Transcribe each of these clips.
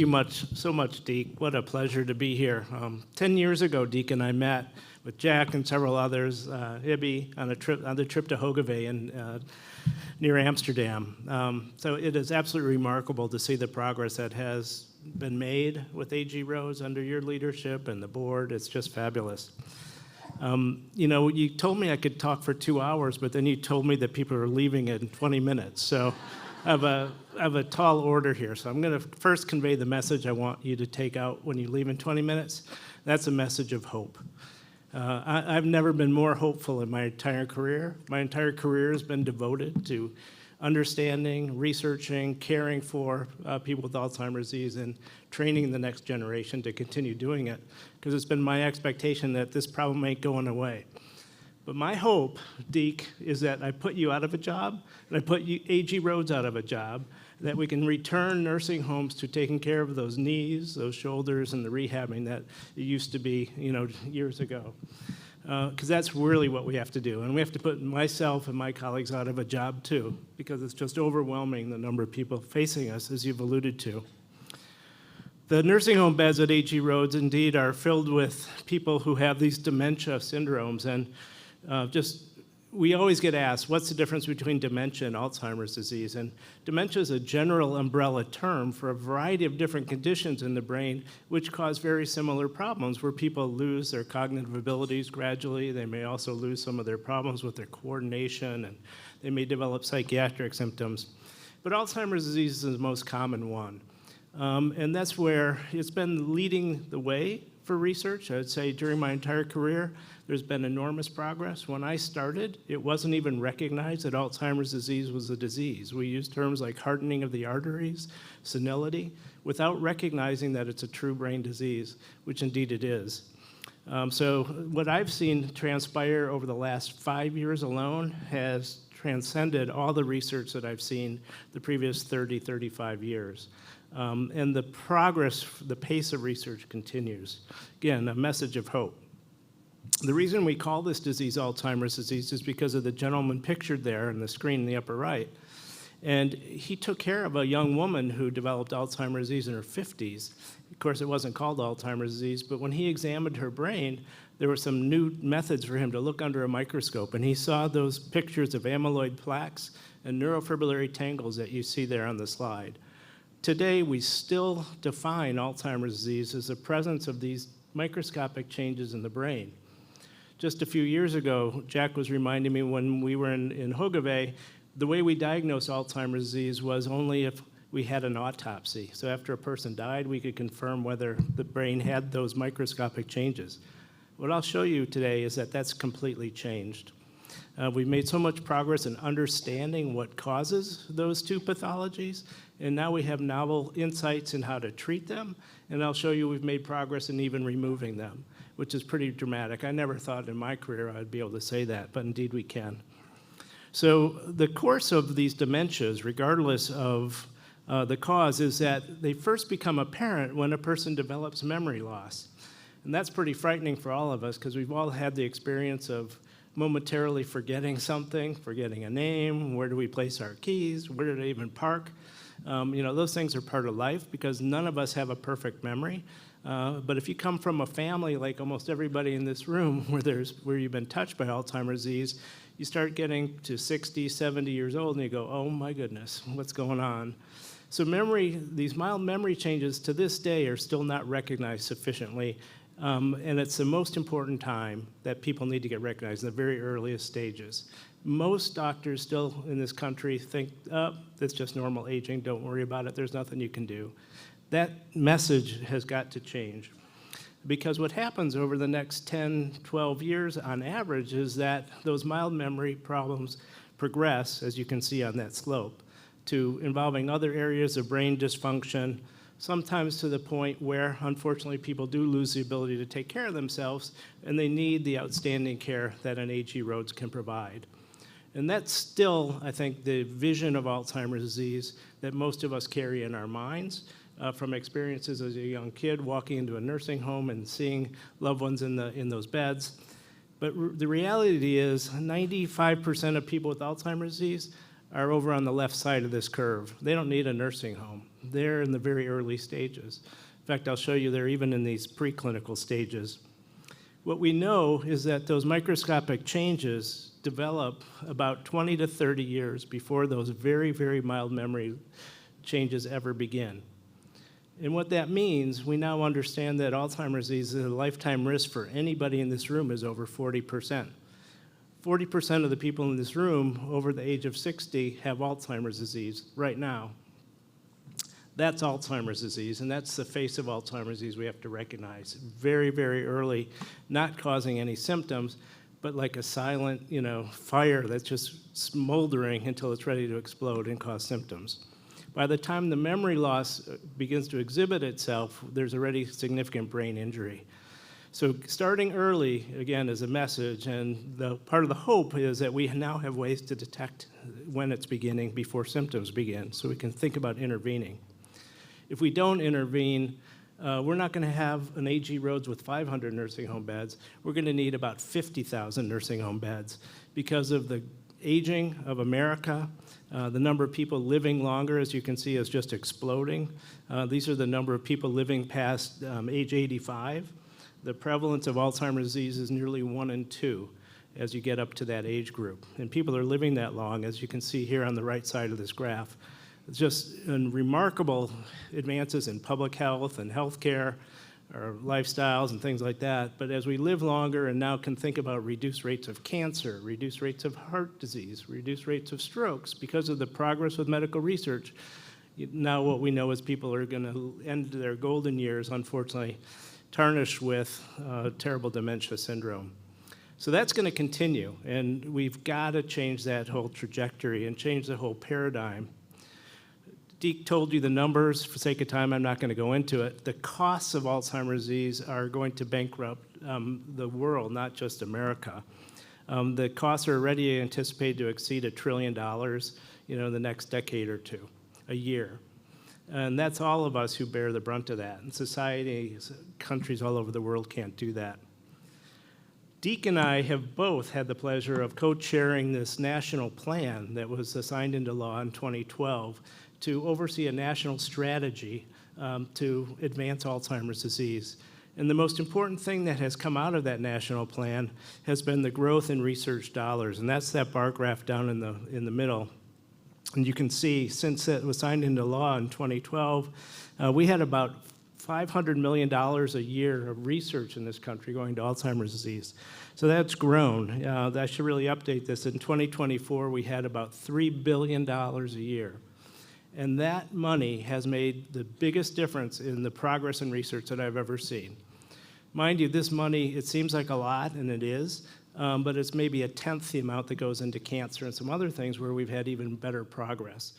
So much, Deke. What a pleasure to be here. 10 years ago, Deke and I met with Jack and several others, Ibby, on the trip to Hogeveen near Amsterdam. So it is absolutely remarkable to see the progress that has been made with AG Rhodes under your leadership and the board. It's just fabulous. You told me I could talk for 2 hours, but then you told me that people are leaving in 20 minutes. So I have a tall order here. So I'm going to first convey the message I want you to take out when you leave in 20 minutes. That's a message of hope. I've never been more hopeful in my entire career. My entire career has been devoted to understanding, researching, caring for people with Alzheimer's disease, and training the next generation to continue doing it, because it's been my expectation that this problem ain't going away. But my hope, Deke, is that I put you out of a job, and I put AG Rhodes out of a job, that we can return nursing homes to taking care of those knees, those shoulders, and the rehabbing that it used to be, years ago. Because that's really what we have to do. And we have to put myself and my colleagues out of a job too, because it's just overwhelming the number of people facing us, as you've alluded to. The nursing home beds at AG Rhodes indeed are filled with people who have these dementia syndromes, and we always get asked, what's the difference between dementia and Alzheimer's disease? And dementia is a general umbrella term for a variety of different conditions in the brain which cause very similar problems, where people lose their cognitive abilities gradually. They may also lose some of their problems with their coordination, and they may develop psychiatric symptoms. But Alzheimer's disease is the most common one. And that's where it's been leading the way for research. I would say during my entire career, there's been enormous progress. When I started, it wasn't even recognized that Alzheimer's disease was a disease. We used terms like hardening of the arteries, senility, without recognizing that it's a true brain disease, which indeed it is. So what I've seen transpire over the last 5 years alone has transcended all the research that I've seen the previous 30, 35 years. And the progress, the pace of research continues. Again, a message of hope. The reason we call this disease Alzheimer's disease is because of the gentleman pictured there on the screen in the upper right. And he took care of a young woman who developed Alzheimer's disease in her 50s. Of course, it wasn't called Alzheimer's disease, but when he examined her brain, there were some new methods for him to look under a microscope, and he saw those pictures of amyloid plaques and neurofibrillary tangles that you see there on the slide. Today, we still define Alzheimer's disease as the presence of these microscopic changes in the brain. Just a few years ago, Jack was reminding me when we were in Hogeveen, the way we diagnosed Alzheimer's disease was only if we had an autopsy. So after a person died, we could confirm whether the brain had those microscopic changes. What I'll show you today is that that's completely changed. We've made so much progress in understanding what causes those two pathologies, and now we have novel insights in how to treat them, and I'll show you we've made progress in even removing them, which is pretty dramatic. I never thought in my career I'd be able to say that, but indeed we can. So the course of these dementias, regardless of the cause, is that they first become apparent when a person develops memory loss. And that's pretty frightening for all of us, because we've all had the experience of momentarily forgetting something, forgetting a name, where do we place our keys, where did I even park? Those things are part of life, because none of us have a perfect memory. But if you come from a family like almost everybody in this room where you've been touched by Alzheimer's disease, you start getting to 60, 70 years old and you go, oh my goodness, what's going on? So these mild memory changes to this day are still not recognized sufficiently. And it's the most important time that people need to get recognized, in the very earliest stages. Most doctors still in this country think, oh, that's just normal aging, don't worry about it, there's nothing you can do. That message has got to change. Because what happens over the next 10, 12 years on average is that those mild memory problems progress, as you can see on that slope, to involving other areas of brain dysfunction, sometimes to the point where, unfortunately, people do lose the ability to take care of themselves, and they need the outstanding care that an AG Rhodes can provide. And that's still, I think, the vision of Alzheimer's disease that most of us carry in our minds from experiences as a young kid walking into a nursing home and seeing loved ones in those beds. But the reality is 95% of people with Alzheimer's disease are over on the left side of this curve. They don't need a nursing home. They're in the very early stages. In fact, I'll show you they're even in these preclinical stages. What we know is that those microscopic changes develop about 20 to 30 years before those very, very mild memory changes ever begin. And what that means, we now understand that Alzheimer's disease, the lifetime risk for anybody in this room is over 40%. 40% of the people in this room over the age of 60 have Alzheimer's disease right now. That's Alzheimer's disease, and that's the face of Alzheimer's disease we have to recognize. Very, very early, not causing any symptoms, but like a silent, fire that's just smoldering until it's ready to explode and cause symptoms. By the time the memory loss begins to exhibit itself, there's already significant brain injury. So starting early, again, is a message, and the part of the hope is that we now have ways to detect when it's beginning before symptoms begin, so we can think about intervening. If we don't intervene, we're not going to have an AG Roads with 500 nursing home beds. We're going to need about 50,000 nursing home beds because of the aging of America. The number of people living longer, as you can see, is just exploding. These are the number of people living past age 85. The prevalence of Alzheimer's disease is nearly 1 in 2 as you get up to that age group. And people are living that long, as you can see here on the right side of this graph. It's just remarkable advances in public health and healthcare, our lifestyles and things like that. But as we live longer and now can think about reduced rates of cancer, reduced rates of heart disease, reduced rates of strokes, because of the progress with medical research, now what we know is people are going to end their golden years, unfortunately, tarnished with terrible dementia syndrome. So that's going to continue, and we've got to change that whole trajectory and change the whole paradigm. Deke told you the numbers. For sake of time, I'm not going to go into it. The costs of Alzheimer's disease are going to bankrupt the world, not just America. The costs are already anticipated to exceed $1 trillion, in the next decade or two, a year. And that's all of us who bear the brunt of that. And society, countries all over the world can't do that. Deke and I have both had the pleasure of co-chairing this national plan that was signed into law in 2012 to oversee a national strategy to advance Alzheimer's disease. And the most important thing that has come out of that national plan has been the growth in research dollars, and that's that bar graph down in the middle. And you can see, since it was signed into law in 2012, we had about $500 million a year of research in this country going to Alzheimer's disease. So that's grown. I should really update this. In 2024, we had about $3 billion a year. And that money has made the biggest difference in the progress in research that I've ever seen. Mind you, this money, it seems like a lot, and it is, but it's maybe 1/10 the amount that goes into cancer and some other things where we've had even better progress.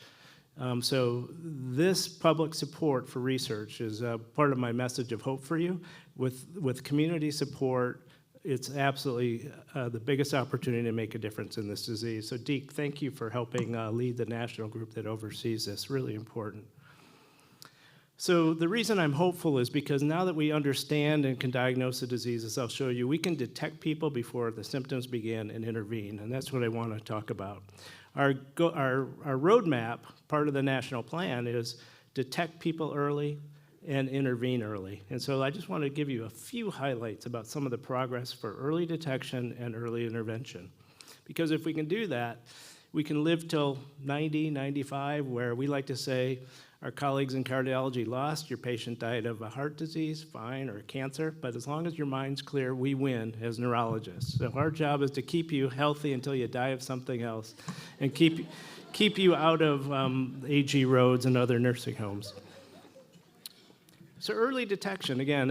So this public support for research is part of my message of hope for you. With community support, it's absolutely the biggest opportunity to make a difference in this disease. So Deke, thank you for helping lead the national group that oversees this. Really important. So the reason I'm hopeful is because now that we understand and can diagnose the disease, as I'll show you, we can detect people before the symptoms begin and intervene, and that's what I want to talk about. Our roadmap, part of the national plan, is detect people early and intervene early. And so I just want to give you a few highlights about some of the progress for early detection and early intervention. Because if we can do that, we can live till 90, 95, where we like to say, our colleagues in cardiology, lost, your patient died of a heart disease, fine, or cancer, but as long as your mind's clear, we win as neurologists. So our job is to keep you healthy until you die of something else and keep you out of AG Roads and other nursing homes. So early detection, again,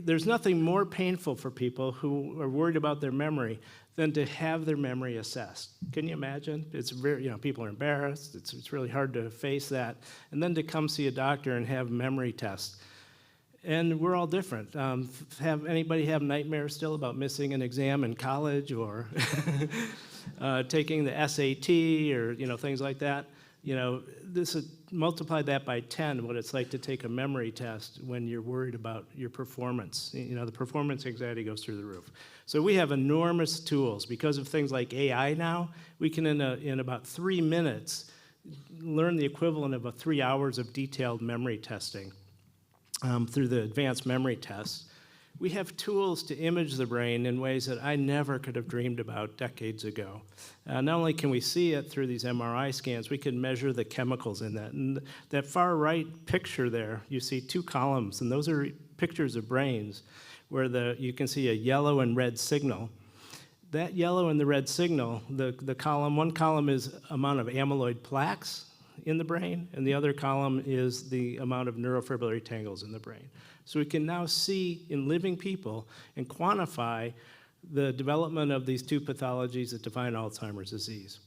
there's nothing more painful for people who are worried about their memory than to have their memory assessed. Can you imagine? It's very, people are embarrassed. It's really hard to face that. And then to come see a doctor and have memory tests. And we're all different. Have anybody have nightmares still about missing an exam in college or taking the SAT or things like that? multiply that by 10, what it's like to take a memory test when you're worried about your performance. The performance anxiety goes through the roof. So we have enormous tools. Because of things like AI now, we can, in about 3 minutes, learn the equivalent of 3 hours of detailed memory testing through the advanced memory tests. We have tools to image the brain in ways that I never could have dreamed about decades ago. Not only can we see it through these MRI scans, we can measure the chemicals in that. And that far right picture there, you see 2 columns, and those are pictures of brains where you can see a yellow and red signal. That yellow and the red signal, one column is amount of amyloid plaques in the brain, and the other column is the amount of neurofibrillary tangles in the brain. So we can now see in living people and quantify the development of these 2 pathologies that define Alzheimer's disease.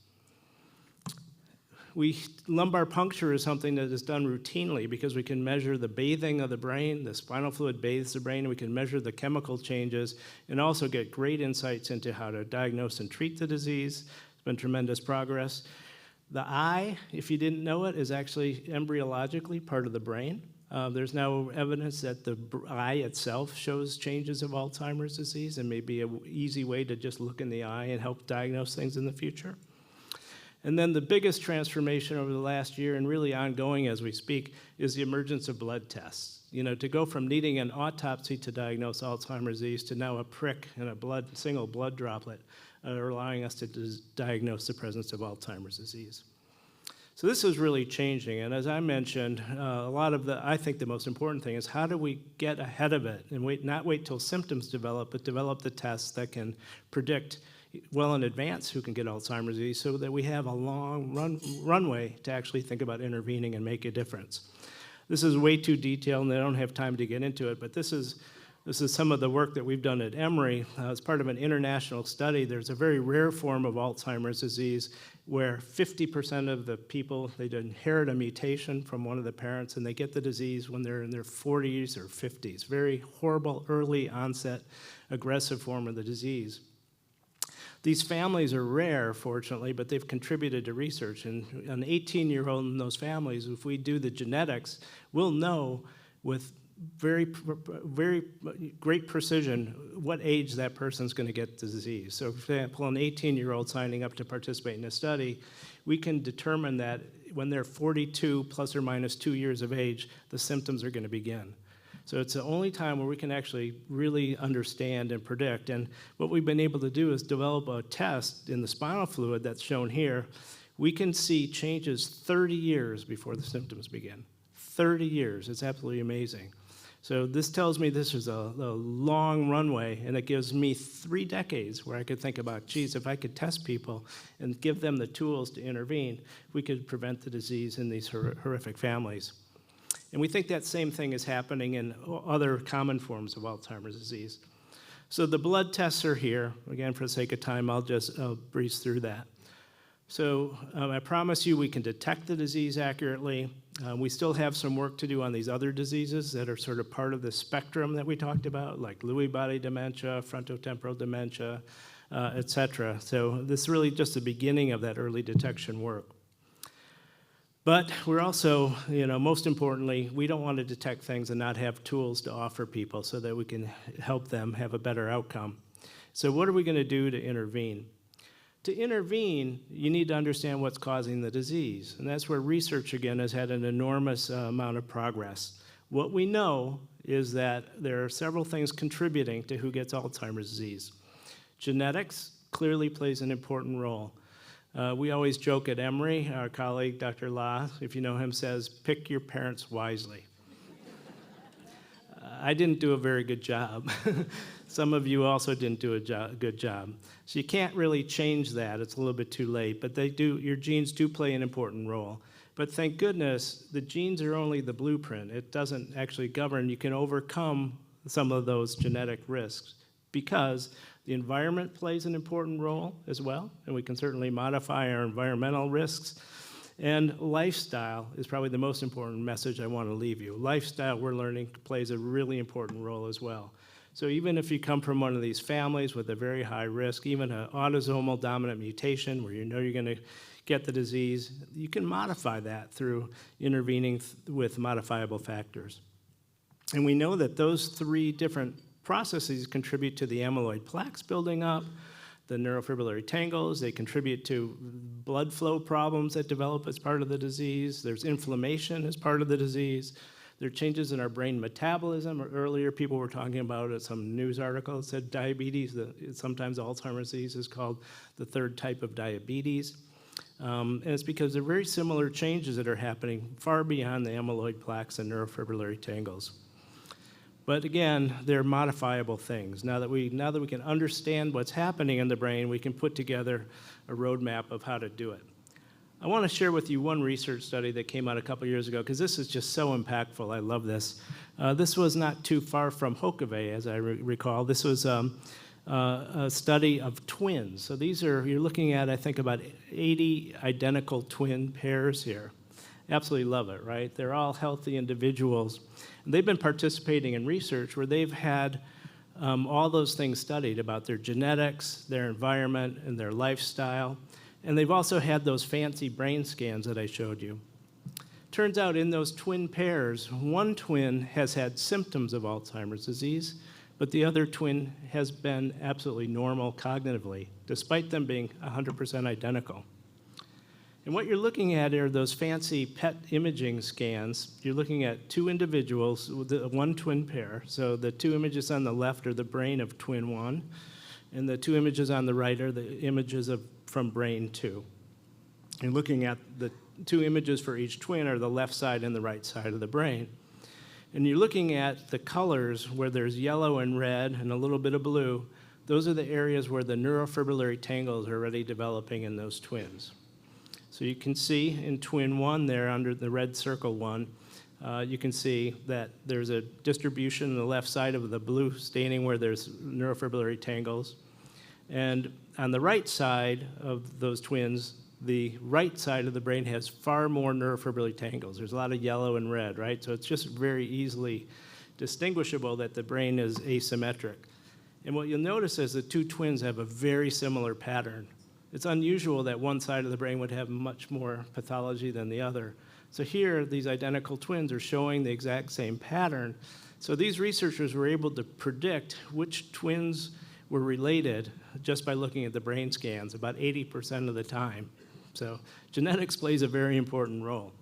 Lumbar puncture is something that is done routinely because we can measure the bathing of the brain, the spinal fluid bathes the brain, and we can measure the chemical changes and also get great insights into how to diagnose and treat the disease. It's been tremendous progress. The eye, if you didn't know it, is actually embryologically part of the brain. There's now evidence that the eye itself shows changes of Alzheimer's disease and may be an easy way to just look in the eye and help diagnose things in the future. And then the biggest transformation over the last year, and really ongoing as we speak, is the emergence of blood tests. To go from needing an autopsy to diagnose Alzheimer's disease to now a prick and a single blood droplet are allowing us to diagnose the presence of Alzheimer's disease. So this is really changing, and as I mentioned, I think the most important thing is how do we get ahead of it and not wait till symptoms develop, but develop the tests that can predict well in advance who can get Alzheimer's disease so that we have a long runway to actually think about intervening and make a difference. This is way too detailed, and I don't have time to get into it, but this is some of the work that we've done at Emory. As part of an international study, there's a very rare form of Alzheimer's disease where 50% of the people, they inherit a mutation from one of the parents, and they get the disease when they're in their 40s or 50s. Very horrible, early onset, aggressive form of the disease. These families are rare, fortunately, but they've contributed to research. And an 18-year-old in those families, if we do the genetics, we'll know with very great precision what age that person's going to get the disease. So, for example, an 18-year-old signing up to participate in a study, we can determine that when they're 42 plus or minus 2 years of age, the symptoms are going to begin. So it's the only time where we can actually really understand and predict. And what we've been able to do is develop a test in the spinal fluid that's shown here. We can see changes 30 years before the symptoms begin. 30 years. It's absolutely amazing. So this tells me this is a long runway, and it gives me 3 decades where I could think about, geez, if I could test people and give them the tools to intervene, we could prevent the disease in these horrific families. And we think that same thing is happening in other common forms of Alzheimer's disease. So the blood tests are here. Again, for the sake of time, I'll breeze through that. So I promise you we can detect the disease accurately. We still have some work to do on these other diseases that are sort of part of the spectrum that we talked about, like Lewy body dementia, frontotemporal dementia, et cetera. So this is really just the beginning of that early detection work. But we're also, most importantly, we don't want to detect things and not have tools to offer people so that we can help them have a better outcome. So what are we going to do to intervene? To intervene, you need to understand what's causing the disease. And that's where research, again, has had an enormous amount of progress. What we know is that there are several things contributing to who gets Alzheimer's disease. Genetics clearly plays an important role. We always joke at Emory, our colleague, Dr. La, if you know him, says, pick your parents wisely. I didn't do a very good job. Some of you also didn't do a good job. So you can't really change that. It's a little bit too late. But your genes do play an important role. But thank goodness, the genes are only the blueprint. It doesn't actually govern. You can overcome some of those genetic risks because the environment plays an important role as well, and we can certainly modify our environmental risks. And lifestyle is probably the most important message I want to leave you. Lifestyle, we're learning, plays a really important role as well. So even if you come from one of these families with a very high risk, even an autosomal dominant mutation where you know you're going to get the disease, you can modify that through intervening with modifiable factors. And we know that those three different processes contribute to the amyloid plaques building up, the neurofibrillary tangles. They contribute to blood flow problems that develop as part of the disease. There's inflammation as part of the disease. There are changes in our brain metabolism. Earlier, people were talking about some news article that said diabetes, sometimes Alzheimer's disease is called the third type of diabetes. And it's because there are very similar changes that are happening far beyond the amyloid plaques and neurofibrillary tangles. But again, they're modifiable things. Now that we can understand what's happening in the brain, we can put together a roadmap of how to do it. I want to share with you one research study that came out a couple years ago, because this is just so impactful. I love this. This was not too far from Hokeve, as I recall. This was a study of twins. So you're looking at, I think, about 80 identical twin pairs here. Absolutely love it, right? They're all healthy individuals. And they've been participating in research where they've had all those things studied about their genetics, their environment, and their lifestyle. And they've also had those fancy brain scans that I showed you. Turns out in those twin pairs, one twin has had symptoms of Alzheimer's disease, but the other twin has been absolutely normal cognitively, despite them being 100% identical. And what you're looking at are those fancy PET imaging scans. You're looking at two individuals with one twin pair. So the two images on the left are the brain of twin 1, and the two images on the right are the images from brain 2. You're looking at the two images for each twin are the left side and the right side of the brain. And you're looking at the colors where there's yellow and red and a little bit of blue. Those are the areas where the neurofibrillary tangles are already developing in those twins. So you can see in twin 1 there under the red circle 1, you can see that there's a distribution on the left side of the blue staining where there's neurofibrillary tangles. And on the right side of those twins, the right side of the brain has far more neurofibrillary tangles. There's a lot of yellow and red, right? So it's just very easily distinguishable that the brain is asymmetric. And what you'll notice is the two twins have a very similar pattern. It's unusual that one side of the brain would have much more pathology than the other. So here, these identical twins are showing the exact same pattern. So these researchers were able to predict which twins were related just by looking at the brain scans about 80% of the time. So genetics plays a very important role.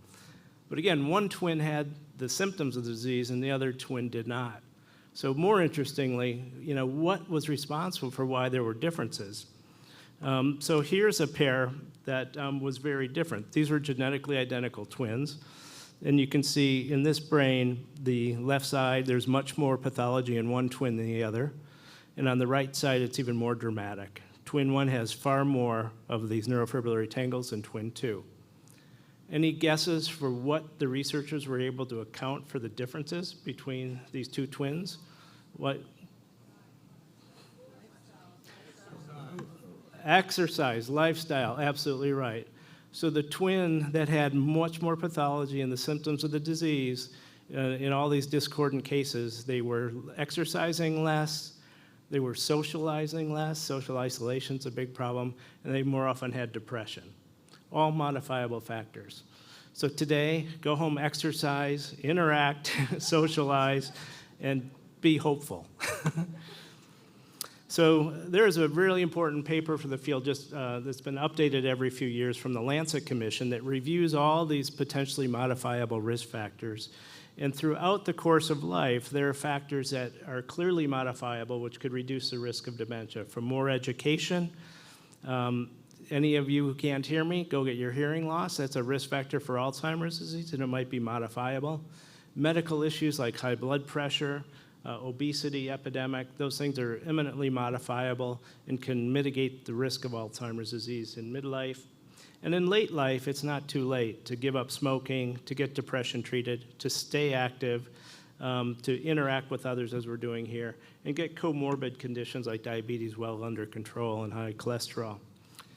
But again, one twin had the symptoms of the disease and the other twin did not. So more interestingly, what was responsible for why there were differences? So here's a pair that was very different. These were genetically identical twins. And you can see in this brain, the left side, there's much more pathology in one twin than the other. And on the right side, it's even more dramatic. Twin 1 has far more of these neurofibrillary tangles than twin 2. Any guesses for what the researchers were able to account for the differences between these two twins? What? Exercise, lifestyle, absolutely right. So the twin that had much more pathology and the symptoms of the disease, in all these discordant cases, they were exercising less, they were socializing less, social isolation's a big problem, and they more often had depression. All modifiable factors. So today, go home, exercise, interact, socialize, and be hopeful. So there's a really important paper for the field that's been updated every few years from the Lancet Commission that reviews all these potentially modifiable risk factors. And throughout the course of life, there are factors that are clearly modifiable, which could reduce the risk of dementia. From more education, any of you who can't hear me, go get your hearing loss. That's a risk factor for Alzheimer's disease, and it might be modifiable. Medical issues like high blood pressure, obesity epidemic, those things are eminently modifiable and can mitigate the risk of Alzheimer's disease in midlife. And in late life, it's not too late to give up smoking, to get depression treated, to stay active, to interact with others as we're doing here, and get comorbid conditions like diabetes well under control and high cholesterol.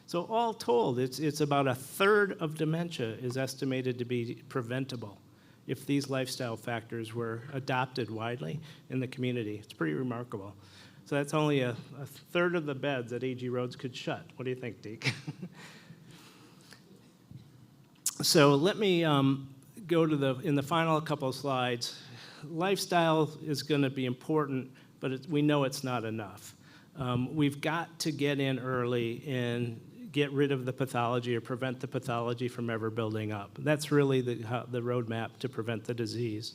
So all told, it's about a third of dementia is estimated to be preventable if these lifestyle factors were adopted widely in the community. It's pretty remarkable. So that's only a third of the beds that AG Roads could shut. What do you think, Deke? So let me go to in the final couple of slides. Lifestyle is going to be important, but we know it's not enough. We've got to get in early and get rid of the pathology or prevent the pathology from ever building up. That's really the roadmap to prevent the disease.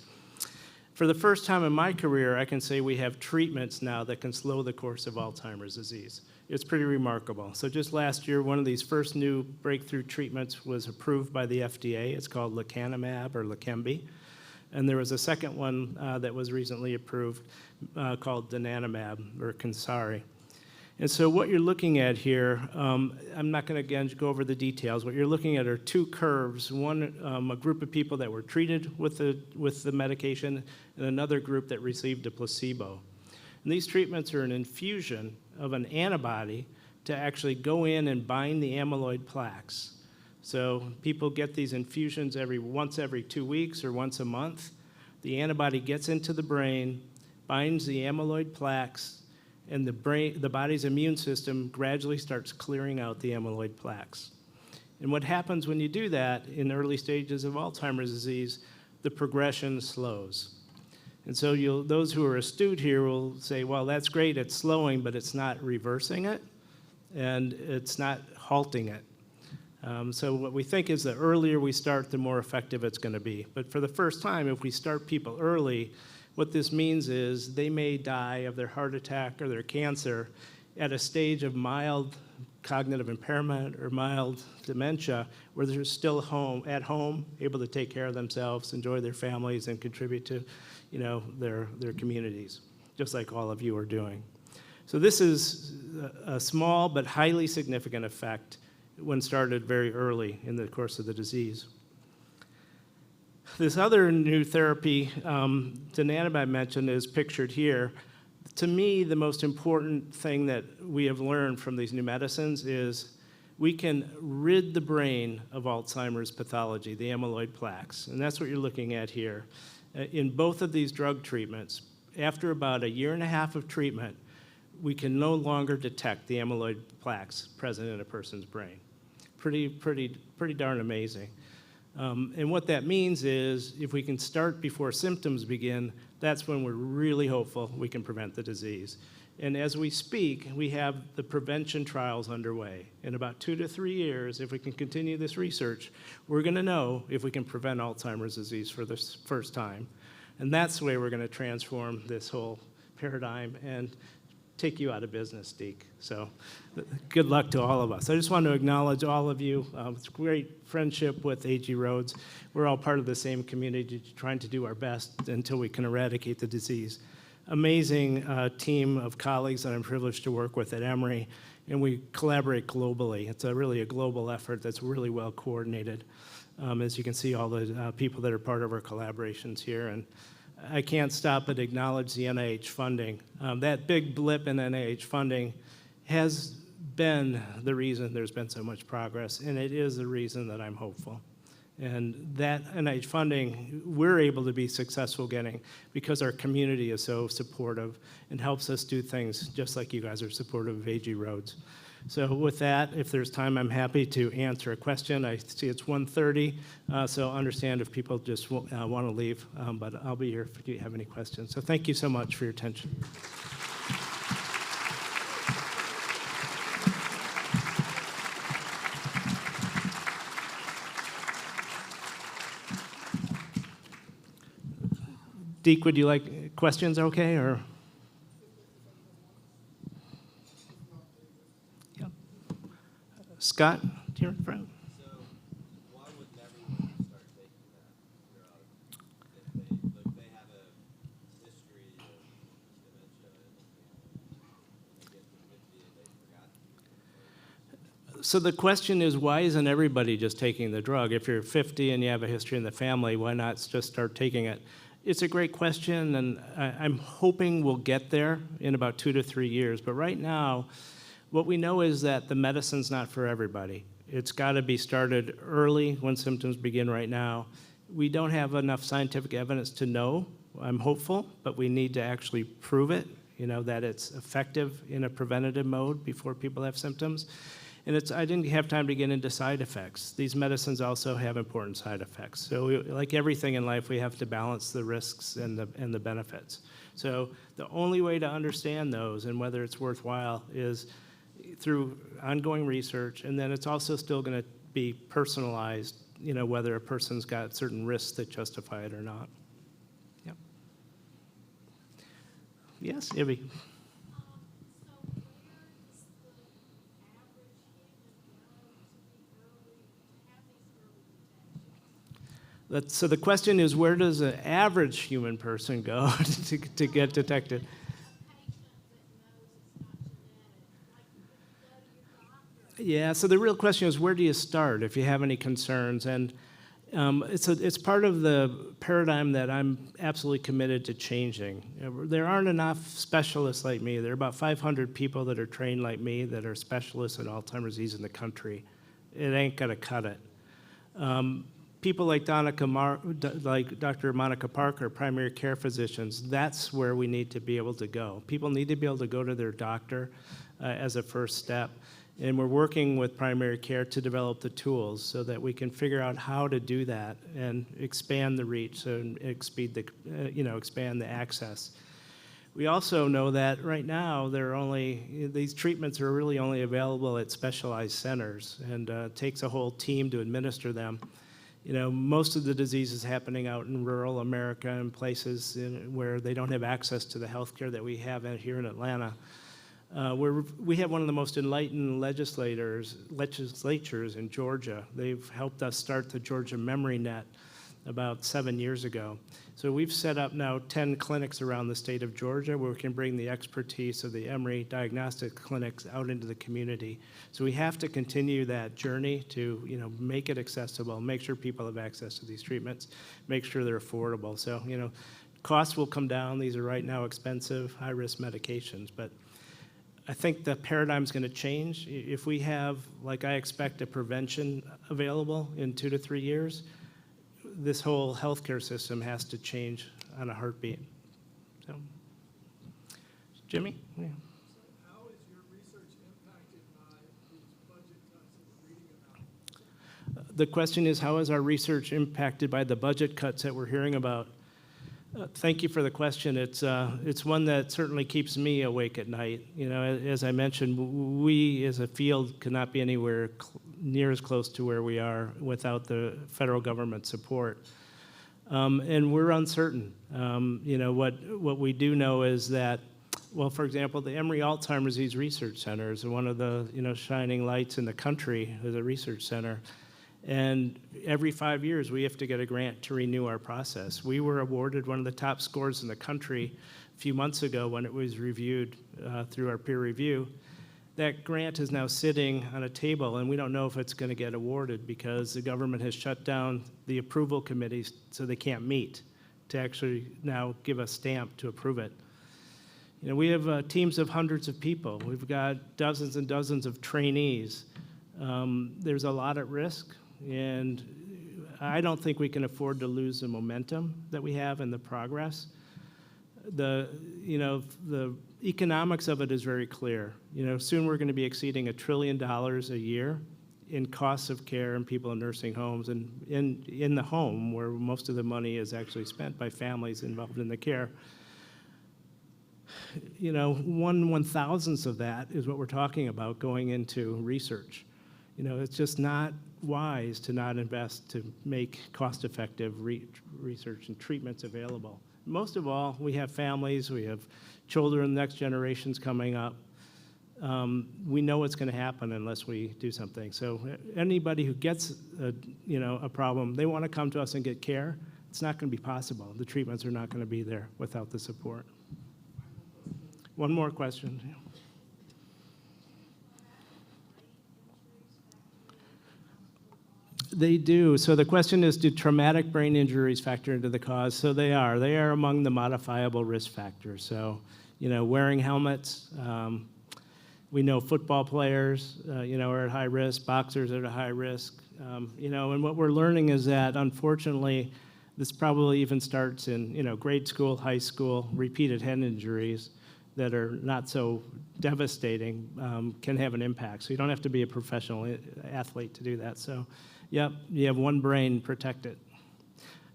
For the first time in my career, I can say we have treatments now that can slow the course of Alzheimer's disease. It's pretty remarkable. So just last year, one of these first new breakthrough treatments was approved by the FDA. It's called lecanemab or Leqembi. And there was a second one that was recently approved called donanemab or Kansari. And so what you're looking at here, I'm not going to again go over the details. What you're looking at are two curves. One, a group of people that were treated with the medication, and another group that received a placebo. And these treatments are an infusion of an antibody to actually go in and bind the amyloid plaques. So people get these infusions once every 2 weeks or once a month. The antibody gets into the brain, binds the amyloid plaques, and the body's immune system gradually starts clearing out the amyloid plaques. And what happens when you do that in early stages of Alzheimer's disease, the progression slows. And so those who are astute here will say, well, that's great, it's slowing, but it's not reversing it, and it's not halting it. So what we think is the earlier we start, the more effective it's going to be. But for the first time, if we start people early, what this means is they may die of their heart attack or their cancer at a stage of mild cognitive impairment or mild dementia where they're still at home, able to take care of themselves, enjoy their families, and contribute to their communities, just like all of you are doing. So this is a small but highly significant effect when started very early in the course of the disease. This other new therapy, donanemab I mentioned, is pictured here. To me, the most important thing that we have learned from these new medicines is we can rid the brain of Alzheimer's pathology, the amyloid plaques, and that's what you're looking at here. In both of these drug treatments, after about 1.5 years of treatment, we can no longer detect the amyloid plaques present in a person's brain. Pretty darn amazing. And what that means is if we can start before symptoms begin, that's when we're really hopeful we can prevent the disease. And as we speak, we have the prevention trials underway. In about 2 to 3 years, if we can continue this research, we're going to know if we can prevent Alzheimer's disease for the first time. And that's the way we're going to transform this whole paradigm and take you out of business, Deke. So good luck to all of us. I just want to acknowledge all of you. It's great friendship with AG Roads. We're all part of the same community trying to do our best until we can eradicate the disease. Amazing team of colleagues that I'm privileged to work with at Emory, and we collaborate globally. It's really a global effort that's really well coordinated. As you can see, all the people that are part of our collaborations here. And I can't stop but acknowledge the NIH funding. That big blip in NIH funding has been the reason there's been so much progress, and it is the reason that I'm hopeful. And that NIH funding, we're able to be successful getting because our community is so supportive and helps us do things just like you guys are supportive of AG Roads. So with that, if there's time, I'm happy to answer a question. I see it's 1:30, so understand if people just want to leave, but I'll be here if you have any questions. So thank you so much for your attention. Deke, would you like questions okay, or? Yeah. Scott, here in front. So why wouldn't everyone start taking that drug if they have a history of dementia and they get to 50 and they forgot? So the question is, why isn't everybody just taking the drug? If you're 50 and you have a history in the family, why not just start taking it? It's a great question, and I'm hoping we'll get there in about 2 to 3 years. But right now, what we know is that the medicine's not for everybody. It's got to be started early when symptoms begin right now, We don't have enough scientific evidence to know. I'm hopeful, but we need to actually prove it, that it's effective in a preventative mode before people have symptoms. And I didn't have time to get into side effects. These medicines also have important side effects. So like everything in life, we have to balance the risks and the benefits. So the only way to understand those and whether it's worthwhile is through ongoing research, and then it's also still going to be personalized, whether a person's got certain risks that justify it or not. Yep. Yes, Ivy. So the question is, where does an average human person go to get detected? Yeah, so the real question is, where do you start if you have any concerns? And it's part of the paradigm that I'm absolutely committed to changing. There aren't enough specialists like me. There are about 500 people that are trained like me that are specialists in Alzheimer's disease in the country. It ain't gonna cut it. People like Dr. Monica Parker, primary care physicians, that's where we need to be able to go. People need to be able to go to their doctor as a first step. And we're working with primary care to develop the tools so that we can figure out how to do that and expand the reach and expand the access. We also know that right now these treatments are really only available at specialized centers, and it takes a whole team to administer them. Most of the disease is happening out in rural America and places where they don't have access to the health care that we have here in Atlanta. We have one of the most enlightened legislatures in Georgia. They've helped us start the Georgia Memory Net about 7 years ago. So we've set up now 10 clinics around the state of Georgia where we can bring the expertise of the Emory diagnostic clinics out into the community. So we have to continue that journey to make it accessible, make sure people have access to these treatments, make sure they're affordable. So costs will come down. These are right now expensive, high-risk medications, but I think the paradigm's going to change. If we have, like I expect, a prevention available in 2 to 3 years, this whole healthcare system has to change on a heartbeat. So, Jimmy? Yeah. So how is your research impacted by these budget cuts that we're reading about? The question is, how is our research impacted by the budget cuts that we're hearing about? Thank you for the question. It's one that certainly keeps me awake at night. As I mentioned, we as a field cannot be anywhere near as close to where we are without the federal government support. And we're uncertain. What we do know is that, well, for example, the Emory Alzheimer's Disease Research Center is one of the shining lights in the country as a research center. And every 5 years, we have to get a grant to renew our process. We were awarded one of the top scores in the country a few months ago when it was reviewed through our peer review. That grant is now sitting on a table, and we don't know if it's going to get awarded because the government has shut down the approval committees so they can't meet to actually now give a stamp to approve it. We have teams of hundreds of people. We've got dozens and dozens of trainees. There's a lot at risk. And I don't think we can afford to lose the momentum that we have and the progress. The economics of it is very clear. Soon we're going to be exceeding $1 trillion a year in costs of care and people in nursing homes and in the home where most of the money is actually spent by families involved in the care. 1/1000th of that is what we're talking about going into research. It's just not wise to not invest to make cost-effective research and treatments available. Most of all, we have families, we have children, next generations coming up. We know what's going to happen unless we do something. So anybody who gets a problem, they want to come to us and get care. It's not going to be possible. The treatments are not going to be there without the support. One more question. They do. So the question is, do traumatic brain injuries factor into the cause? So they are. They are among the modifiable risk factors. So, wearing helmets. We know football players, are at high risk. Boxers are at high risk. And what we're learning is that, unfortunately, this probably even starts in, grade school, high school. Repeated head injuries that are not so devastating can have an impact. So you don't have to be a professional athlete to do that. So, yep, you have one brain, protect it.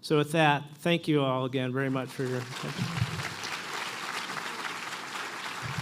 So with that, thank you all again very much for your attention.